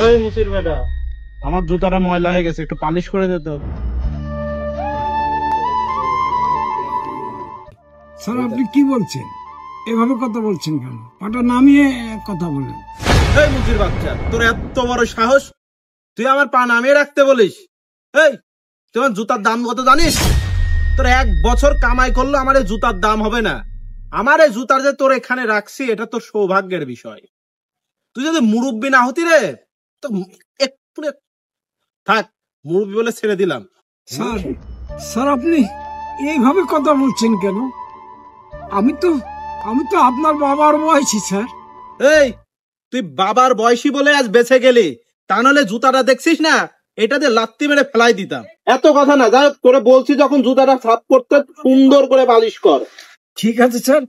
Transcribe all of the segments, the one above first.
এই মুচির বেটা, আমার জুতাটা ময়লা হয়ে গেছে, একটু পালিশ করে দে তো। স্যার আপনি কি বলছেন? এভাবে কথা বলছেন কেন? পাটা নামিয়ে কথা বলেন। এই মুচির বাচ্চা, তোর এত বড় সাহস, তুই আমার পা নামিয়ে রাখতে বলিস? এই, তোমার জুতার দাম কত জানিস? তোর 1 বছর কামাই করলো আমার এই জুতার দাম হবে না। আমার এই জুতার যে তোর এখানে রাখছি, এটা তোর সৌভাগ্যের বিষয়। তুই যদি মুরব্বি না হতি রে, তো একটু থাক, মুরব্বি বলে ছেড়ে দিলাম। স্যার স্যার আপনি এইভাবে কথা বলছেন কেন? আমি তো আমি তো আপনার বাবার বয়সী স্যার। এই, তুই বাবার বয়সী বলে আজ বেঁচে গেলি, তা নাহলে জুতাটা দেখছিস না, এটা দিয়ে লাত্তি মেরে ফেলাই দিতাম। এত কথা না, যা করে বলছি, যখন জুতাটা সাফ করতে সুন্দর করে পালিশ কর। ঠিক আছে স্যার,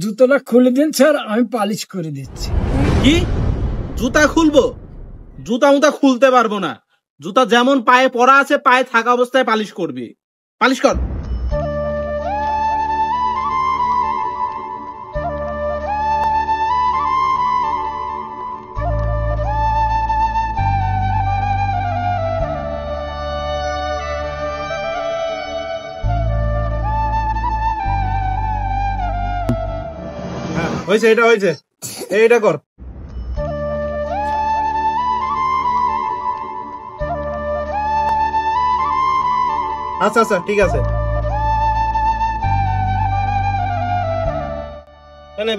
জুতোটা খুলে দিন স্যার, আমি পালিশ করে দিচ্ছি। কি? জুতা খুলবো? জুতা মুতা খুলতে পারবো না। জুতা যেমন পায়ে পরা আছে, পায়ে থাকা অবস্থায় পালিশ করবি। পালিশ কর। হ্যাঁ হয়েছে, এটা হয়েছে, এইটা কর। আচ্ছা আচ্ছা, ঠিক আছে।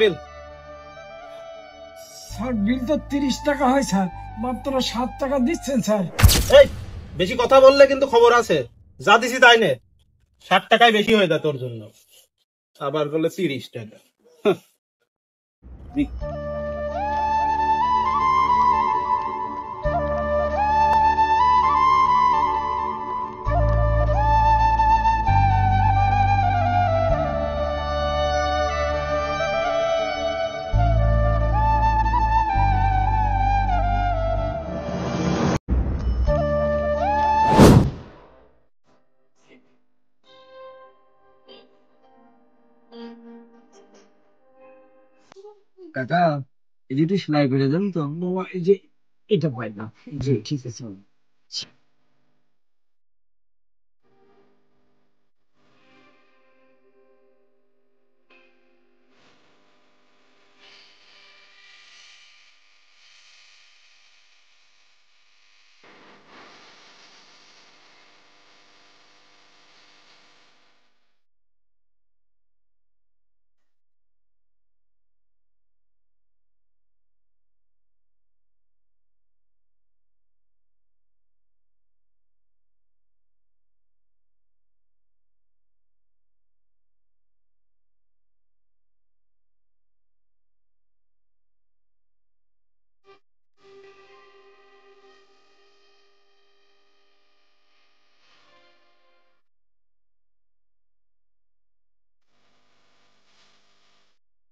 বিল। স্যার বিল তো 30 টাকা হয় স্যার, মাত্র 7 টাকা দিচ্ছেন স্যার। এই, বেশি কথা বললে কিন্তু খবর আছে। যা দিছি তাই নে। 60 টাকায় বেশি হয়ে যায় তোর জন্য। আবার বলে 30 টাকা। কাকা এই যে একটু সেলাই করে দেন তো। বাবা এই যে এটা পাই না। জি ঠিক আছে।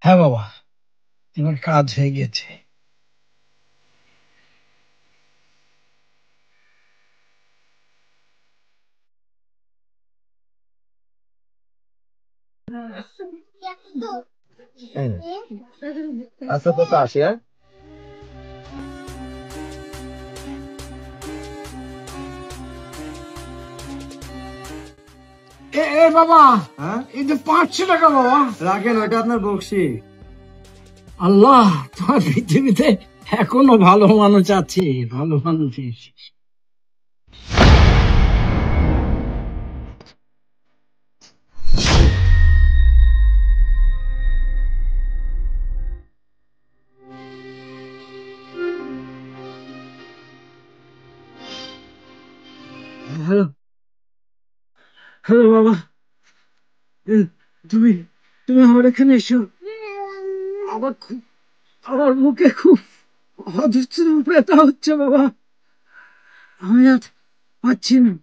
হ্যাঁ বাবা, আমার কাজ হয়ে গেছে। আচ্ছা তো আসি, হ্যাঁ। এ বাবা, হ্যাঁ এই যে 500 টাকা বাবা। রাখেন, ওইটা আপনার বকশি। আল্লাহ, তোমার পৃথিবীতে এখনো ভালো মানুষ আছে, ভালো মানুষ আছে। হ্যালো হ্যালো বাবা, এ, তুমি তুমি আমার এখানে এসো। আমার খুব আমার মুখে খুব অজস্র ব্যথা হচ্ছে বাবা। আমি আর পাচ্ছি না,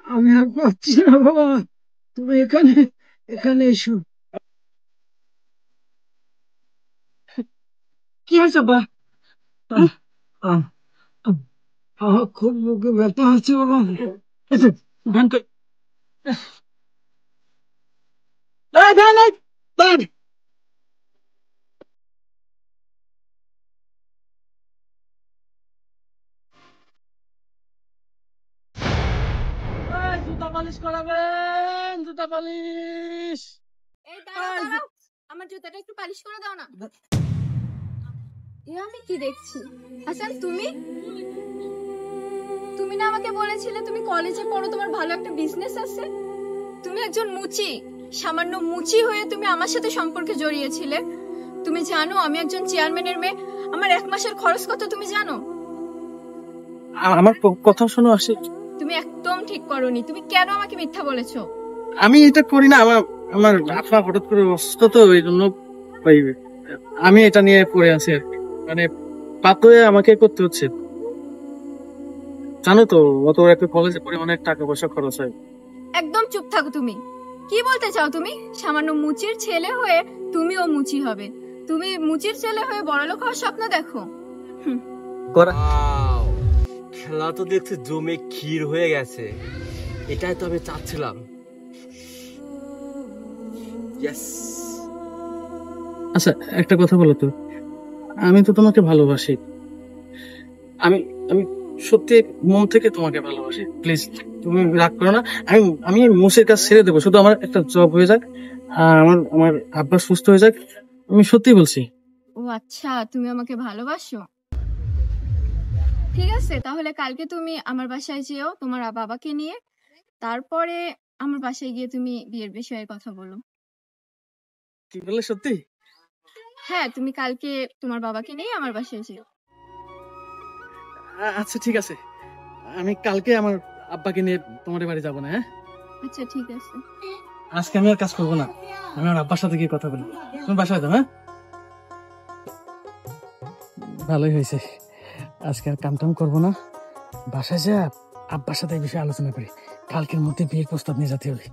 আমি আর পাচ্ছি না বাবা। তুমি এখানে এখানে এসো। কি হয়েছে বাবা? আহ, আহ, আহ, আমার খুব মুখে ব্যথা হচ্ছে বাবা। এসো, ভ্যান কই? এই, ভ্যান, এই, ভ্যান। পালিশ করাবেন, জুতা পালিশ। এই দাঁড়াও দাঁড়াও, আমার জুতাটা একটু পালিশ করে দাও না। এ আমি কি দেখছি? হাসান, তুমি তুমি না আমাকে বলেছিলে তুমি কলেজে পড়ো, তোমার ভালো একটা বিজনেস আছে? তুমি একজন মুচি, সামান্য মুচি হয়ে তুমি আমার সাথে সম্পর্কে জড়িয়েছিলে। তুমি জানো আমি একজন চেয়ারম্যানের মেয়ে, আমার 1 মাসের খরচ কত তুমি জানো? আমার কথা শোনো আসে। তুমি একদম ঠিক করোনি। তুমি কেন আমাকে মিথ্যা বলেছো? আমি এটা করি না, আমার আমার আপা হঠাৎ করে অসুস্থ, তো এই জন্য আমি এটা নিয়ে পড়ে আছি আর কি। মানে বাধ্য হয়ে আমাকে করতে হচ্ছে। জানো তো অত একটা কলেজে পড়ে অনেক টাকা পয়সা খরচ হয়। একদম চুপ থাকো। তুমি কি বলতে চাও? তুমি সামান্য মুচির ছেলে হয়ে তুমিও মুচি হবে? তুমি মুচির ছেলে হয়ে বড়লোক হওয়ার স্বপ্ন দেখো? খেলা তো দেখছি জমে ক্ষীর হয়ে গেছে, এটাই তো আমি চাচ্ছিলাম। আচ্ছা একটা কথা বলো তো, আমি তো তোমাকে ভালোবাসি। আমি আমি সত্যি মন থেকে তোমাকে ভালোবাসি। প্লিজ তুমি রাগ করো না। আমি আমি মুসের কাজ ছেড়ে দেবো, শুধু আমার একটা জব হয়ে যাক আর আমার আমার আব্বা সুস্থ হয়ে যাক। আমি সত্যি বলছি। ও আচ্ছা, তুমি আমাকে ভালোবাসো। ঠিক আছে, তাহলে কালকে তুমি আমার বাসায় যেও তোমার বাবাকে নিয়ে। তারপরে আমার বাসায় গিয়ে তুমি বিয়ের বিষয়ে কথা বলো। কি বললে সত্যি? হ্যাঁ, তুমি কালকে তোমার বাবাকে নিয়ে আমার বাসায় যেও। আচ্ছা ঠিক আছে, আমি কালকে আমার আব্বাকে নিয়ে তোমার বাড়ি যাবো না। হ্যাঁ আচ্ছা ঠিক আছে। আজকে আমি আর কাজ করবো না, আমি আমার আব্বার সাথে গিয়ে কথা বলি। তুমি বাসায় যাও। হ্যাঁ ভালোই হয়েছে, আজকে আর কাম টাম করবো না, বাসায় যা আব্বার সাথে এই বিষয়ে আলোচনা করি। কালকের মধ্যে বিয়ের প্রস্তাব নিয়ে যেতে হবে।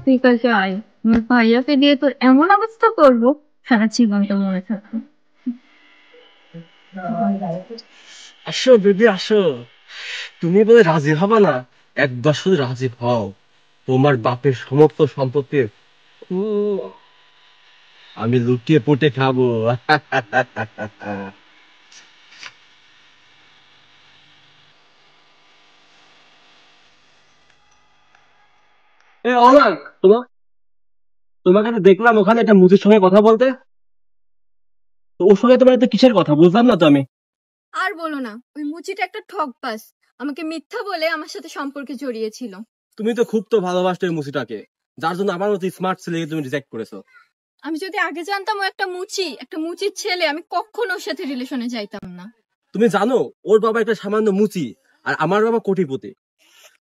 ঠিক আছে আয়, আমার ভাইয়াকে দিয়ে তো এমন অবস্থা করবো সারা জীবনটা মনে থাকবে। আসো বেবি আসো, তুমি বলে রাজি হবা না? একবার শুধু রাজি হও, তোমার বাপের সমস্ত সম্পত্তি আমি লুটিয়ে পুটে খাবো। এ অনাক, তোমাকে তো দেখলাম ওখানে একটা মুদির সঙ্গে কথা বলতে, তো ওর সঙ্গে তোমার তো কিসের কথা বুঝলাম না তো আমি। আর বলো না, ওই মুচিটা একটা ঠকবাজ, আমাকে মিথ্যা বলে আমার সাথে সম্পর্কে জড়িয়েছিল। তুমি তো খুব তো ভালোবাসতো এই মুসিটাকে, যার জন্য আমার মতো স্মার্ট ছেলেকে তুমি রিজেক্ট করেছো। আমি যদি আগে জানতাম ও একটা মুচির ছেলে, আমি কখনো ওর সাথে রিলেশনে যাইতাম না। তুমি জানো ওর বাবা একটা সামান্য মুচি আর আমার বাবা কোটিপতি,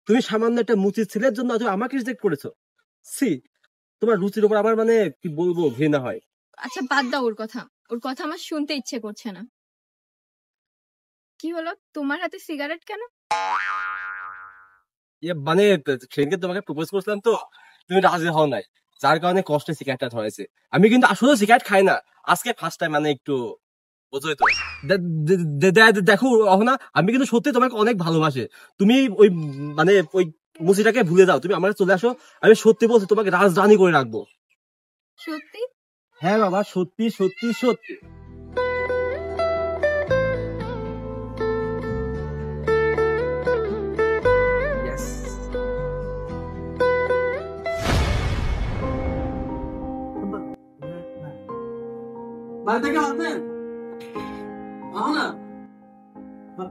তুমি সামান্য একটা মুচির ছেলের জন্য তুমি আমাকে রিজেক্ট করেছো। সি, তোমার রুচির উপর আমার মানে কি বলবো ঘৃণা হয়। আচ্ছা বাদ দাও ওর কথা, ওর কথা আমার শুনতে ইচ্ছে করছে না। কি হলো, তোমার হাতে সিগারেট কেন? মানে সেদিনকে তোমাকে প্রপোজ করছিলাম তো, তুমি রাজি হও নাই, যার কারণে কষ্টে সিগারেটটা ধরেছে। আমি কিন্তু আসলে সিগারেট খাই না, আজকে ফার্স্ট টাইম, মানে একটু বুঝোই তো। দেখো অহনা, আমি কিন্তু সত্যি তোমাকে অনেক ভালোবাসি। তুমি ওই মানে ওই মুসিটাকে ভুলে যাও, তুমি আমার চলে আসো। আমি সত্যি বলছি, তোমাকে রাজরানী করে রাখবো। সত্যি? হ্যাঁ বাবা, সত্যি সত্যি সত্যি। বাড়িতে কেউ আছেন? না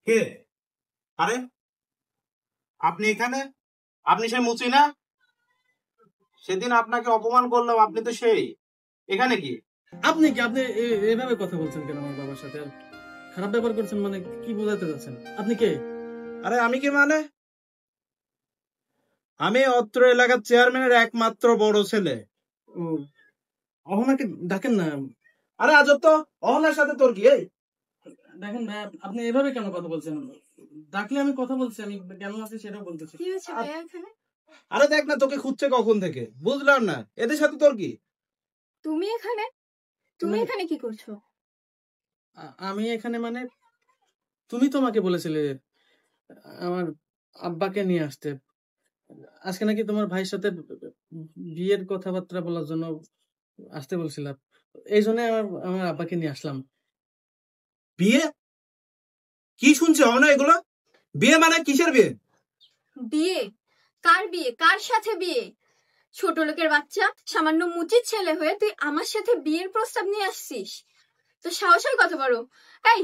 কে? আরে আপনি এখানে? আপনি সেই মুচি না? সেদিন আপনাকে অপমান করলাম, আপনি তো সেই। এখানে কি? আপনি কি আপনি এভাবে কথা বলছেন কেন আমার বাবার সাথে? আর খারাপ ব্যবহার করছেন মানে কি বোঝাতে চাচ্ছেন? আপনি কে? আরে আমি কি মানে? আমি অত্র এলাকার চেয়ারম্যানের একমাত্র বড় ছেলে। ও, অহনাকে ডাকেন না। আরে আজব তো, অহনার সাথে তোর কি? এই দেখেন ভাই, আপনি এভাবে কেন কথা বলছেন? ডাকলে আমি কথা বলছি, আমি কেমন আছি সেটাও বলতেছি। কি হয়েছে ভাইয়া এখানে? আরে দেখ না, তোকে খুঁজছে কখন থেকে, বুঝলাম না এদের সাথে তোর কি? তুমি এখানে? তুমি এখানে কি করছো? আমি এখানে মানে তুমি তো আমাকে বলেছিলে আমার আব্বাকে নিয়ে আসতে। আজকে নাকি তোমার ভাইয়ের সাথে বিয়ের কথাবার্তা বলার জন্য আসতে বলছিলাম, এই জন্য আমার আমার আব্বাকে নিয়ে আসলাম। বিয়ে? কি শুনছে না এগুলো? বিয়ে মানে কিসের বিয়ে? বিয়ে? কার বিয়ে? কার সাথে বিয়ে? ছোট লোকের বাচ্চা, সামান্য মুচির ছেলে হয়ে তুই আমার সাথে বিয়ের প্রস্তাব নিয়ে আসছিস? তো সাহস হয় কত বড়? এই,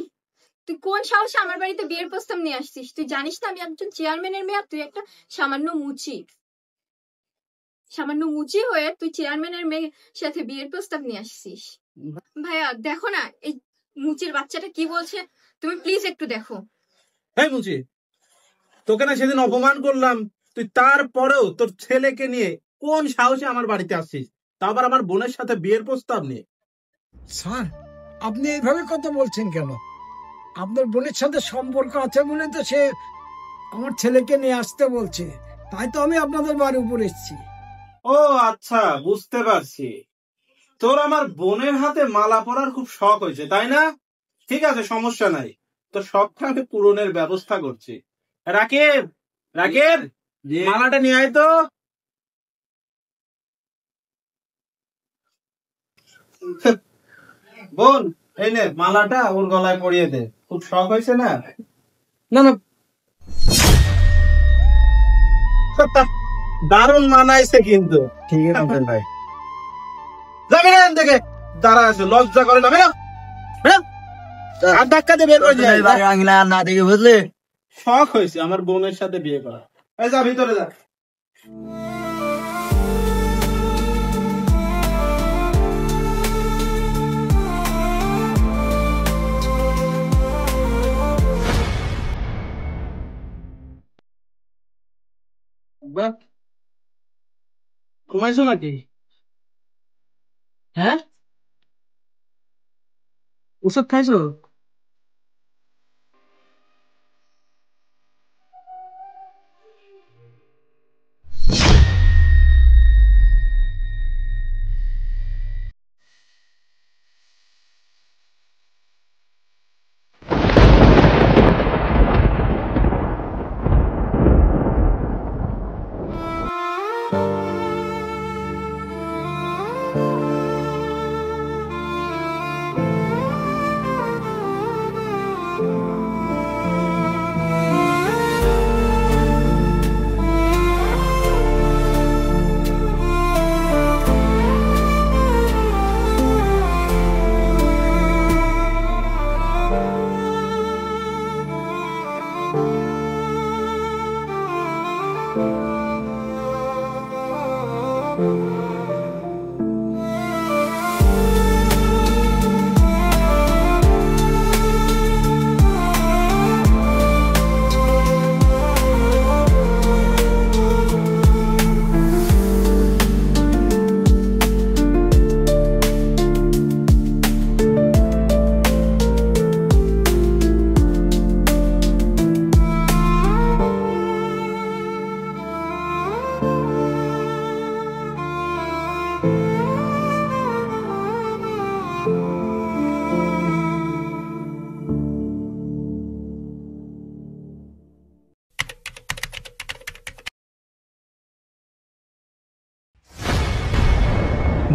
তুই কোন সাহসে আমার বাড়িতে বিয়ের প্রস্তাব নিয়ে আসছিস? তুই জানিস না আমি একজন চেয়ারম্যানের মেয়ে, আর তুই একটা সামান্য মুচি। সামান্য মুচি হয়ে তুই চেয়ারম্যানের মেয়ের সাথে বিয়ের প্রস্তাব নিয়ে আসছিস। ভাইয়া দেখো না এই মুচির বাচ্চাটা কি বলছে, তুমি প্লিজ একটু দেখো। এই মুচি, তোকে না সেদিন অপমান করলাম, তুই তারপরেও তোর ছেলেকে নিয়ে কোন সাহসে আমার বাড়িতে আসছিস, তা আবার আমার বোনের সাথে বিয়ের প্রস্তাব নিয়ে? স্যার, আপনি এইভাবে কথা বলছেন কেন? আপনার বোনের সাথে সম্পর্ক আছে বলে তো সে আমার ছেলেকে নিয়ে আসতে বলছে, তাই তো আমি আপনাদের বাড়ির উপর এসেছি। ও আচ্ছা, বুঝতে পারছি। তোর আমার বোনের হাতে মালা পরার খুব শখ হয়েছে, তাই না? ঠিক আছে, সমস্যা নাই, তোর শখটা আমি পূরণের ব্যবস্থা করছি। রাকিব, রাকিব, মালাটা নিয়ে আয় তো। বোন, এই নে মালাটা ওর গলায় পরিয়ে দে, খুব শখ হয়েছে না? না না, দারুণ মানাইছে কিন্তু। ঠিক আছে ভাই। যাবি না এখান থেকে? দাঁড়া আছে, লজ্জা করে না? বেরো, বেরো। আর ধাক্কা দিয়ে বের করে দিয়ে না দেখে বুঝলে, শখ হয়েছে আমার বোনের সাথে বিয়ে করা। এই যা ভিতরে যা। ঘুমাইছো নাকি? হ্যাঁ, ওষুধ খাইছো?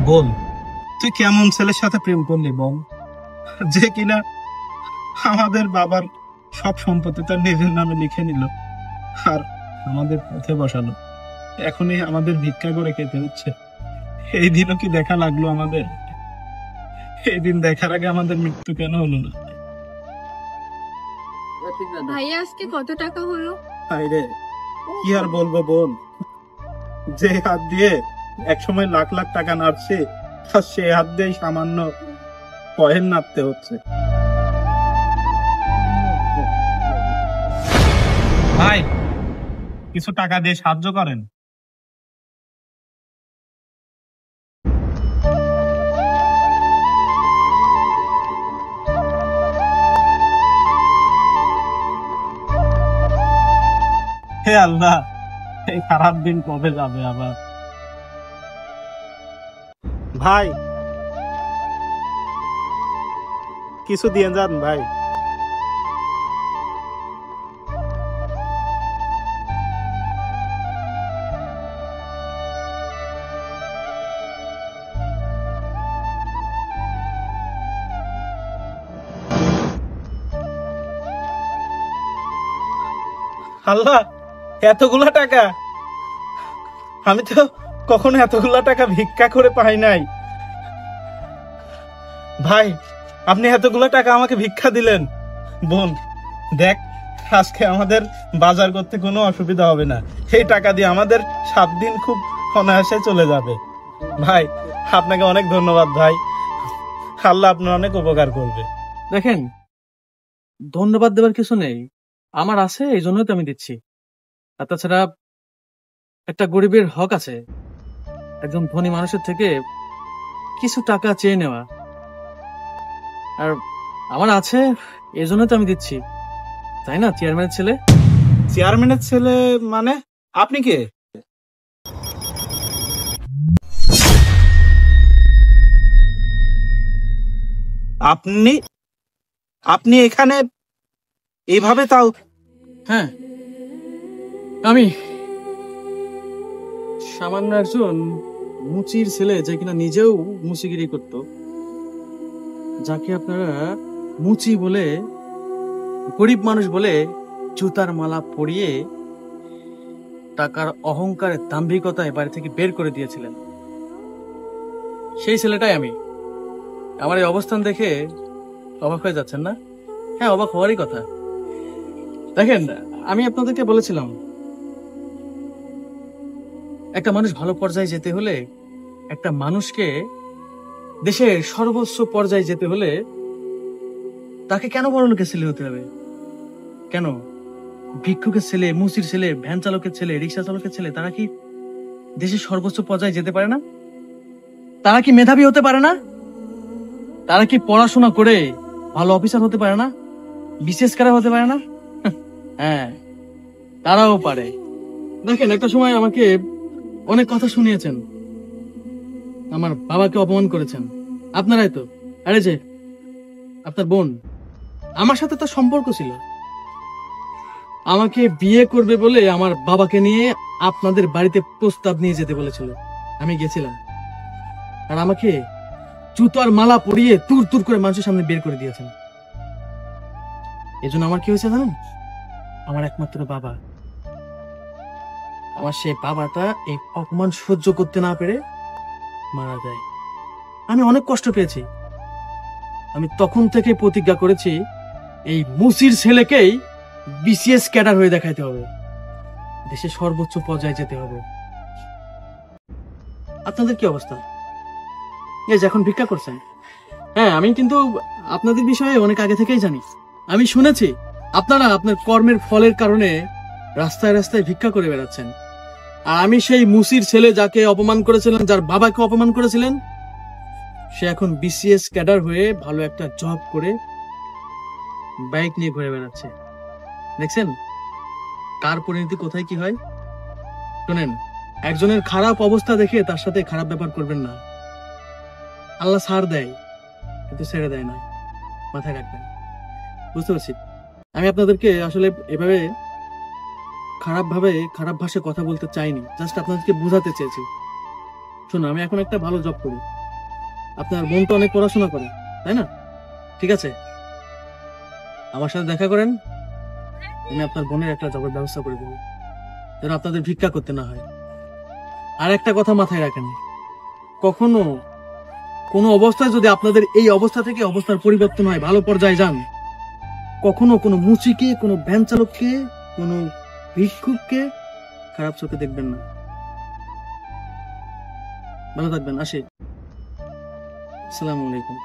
বল, তুই কেমন ছেলের সাথে প্রেম করলি বল, যে কিনা আমাদের বাবার সব সম্পত্তি তার নিজের নামে লিখে নিল আর আমাদের পথে বসালো। এখনই আমাদের ভিক্ষা করে খেতে হচ্ছে। এই দিনও কি দেখা লাগলো আমাদের? এই দিন দেখার আগে আমাদের মৃত্যু কেন হলো না? ভাইয়া আজকে কত টাকা হলো? রে, কি আর বলবো বোন, যে হাত দিয়ে একসময় লাখ লাখ টাকা নাড়ছে আর সে হাত দিয়ে সামান্য কয়েন নাড়তে হচ্ছে। ভাই, কিছু টাকা দিয়ে সাহায্য করেন। হে আল্লাহ, এই খারাপ দিন কবে যাবে আবার? ভাই, কিছু দিয়ে যান ভাই। আল্লাহ, এতগুলা টাকা! আমি তো কখনো এতগুলা টাকা ভিক্ষা করে পাই নাই। ভাই, আপনি এতগুলা টাকা আমাকে ভিক্ষা দিলেন। বোন দেখ, আজকে আমাদের বাজার করতে কোনো অসুবিধা হবে না। এই টাকা দিয়ে আমাদের 7 দিন খুব অনায়াসে চলে যাবে। ভাই, আপনাকে অনেক ধন্যবাদ ভাই। আল্লাহ আপনার অনেক উপকার করবে। দেখেন, ধন্যবাদ দেওয়ার কিছু নেই, আমার আছে, এই জন্যই তো আমি দিচ্ছি। আর তাছাড়া একটা গরিবের হক আছে একজন ধনী মানুষের থেকে কিছু টাকা চেয়ে নেওয়া, আর আমার আছে, এই জন্যই তো আমি দিচ্ছি, তাই না চেয়ারম্যানের ছেলে? চেয়ারম্যানের ছেলে মানে? আপনি কে? আপনি আপনি এখানে এইভাবে? তাও হ্যাঁ, আমি সামান্য একজন মুচির ছেলে, যে কিনা নিজেও মুচিগিরি করত, যাকে আপনারা মুচি বলে, গরিব মানুষ বলে জুতার মালা পরিয়ে টাকার অহংকারে দাম্ভিকতায় বাড়ি থেকে বের করে দিয়েছিলেন। সেই ছেলেটাই আমি। আমার এই অবস্থান দেখে অবাক হয়ে যাচ্ছেন না? হ্যাঁ, অবাক হওয়ারই কথা। দেখেন, আমি আপনাদেরকে বলেছিলাম, একটা মানুষ ভালো পর্যায়ে যেতে হলে, একটা মানুষকে দেশের সর্বোচ্চ পর্যায়ে যেতে হলে তাকে কেন বড় লোকের ছেলে হতে হবে? কেন ভিক্ষুকের ছেলে, মুচির ছেলে, ভ্যান চালকের ছেলে, রিক্সা চালকের ছেলে, তারা কি দেশের সর্বোচ্চ পর্যায়ে যেতে পারে না? তারা কি মেধাবী হতে পারে না? তারা কি পড়াশোনা করে ভালো অফিসার হতে পারে না? বিশেষ করে হতে পারে না? হ্যাঁ, তারাও পারে। দেখেন, একটা সময় আমাকে অনেক কথা শুনিয়েছেন, আমার বাবাকে অপমান করেছেন আপনারাই তো। আরে যে আপনার বোন, আমার সাথে তার সম্পর্ক ছিল, আমাকে বিয়ে করবে বলে আমার বাবাকে নিয়ে আপনাদের বাড়িতে প্রস্তাব নিয়ে যেতে বলেছিল। আমি গেছিলাম, আর আমাকে জুতার মালা পরিয়ে তুর তুর করে মানুষের সামনে বের করে দিয়েছেন। এজন্য আমার কি হয়েছে জানেন? আমার একমাত্র বাবা, আমার সেই বাবাটা এই অপমান সহ্য করতে না পেরে মারা যায়। আমি অনেক কষ্ট পেয়েছি। আমি তখন থেকে প্রতিজ্ঞা করেছি, এই মুচির ছেলেকেই বিসিএস ক্যাডার হয়ে দেখাইতে হবে, দেশের সর্বোচ্চ পর্যায়ে যেতে হবে। আপনাদের কি অবস্থা? এই যে এখন ভিক্ষা করছেন। হ্যাঁ, আমি কিন্তু আপনাদের বিষয়ে অনেক আগে থেকেই জানি। আমি শুনেছি আপনারা আপনার কর্মের ফলের কারণে রাস্তায় রাস্তায় ভিক্ষা করে বেড়াচ্ছেন। আর আমি সেই মুচির ছেলে, যাকে অপমান করেছিলেন, যার বাবাকে অপমান করেছিলেন, সে এখন বিসিএস ক্যাডার হয়ে ভালো একটা জব করে বাইক নিয়ে ঘুরে বেড়াচ্ছে। দেখছেন কার পরিণতি কোথায় কি হয়? শোনেন, একজনের খারাপ অবস্থা দেখে তার সাথে খারাপ ব্যাপার করবেন না। আল্লাহ ছাড় দেয় কিন্তু ছেড়ে দেয় না, মাথায় রাখবেন। বুঝতে পারছি। আমি আপনাদেরকে আসলে এভাবে খারাপ ভাষায় কথা বলতে চাইনি, জাস্ট আপনাদেরকে বোঝাতে চেয়েছি। শুনুন, আমি এখন একটা ভালো জব করি, আপনার বোন তো অনেক পড়াশোনা করে, তাই না? ঠিক আছে, আমার সাথে দেখা করেন, আমি আপনার বোনের একটা জবের ব্যবস্থা করে দেবো, যেন আপনাদের ভিক্ষা করতে না হয়। আর একটা কথা মাথায় রাখেন, কখনো কোনো অবস্থায় যদি আপনাদের এই অবস্থা থেকে অবস্থার পরিবর্তন হয়, ভালো পর্যায়ে যান, কখনো কোনো মুচিকে, কোনো ভ্যান চালককে, কোনো ভিক্ষুককে খারাপ চোখে দেখবেন না। ভালো থাকবেন, আসি। আসসালামু আলাইকুম।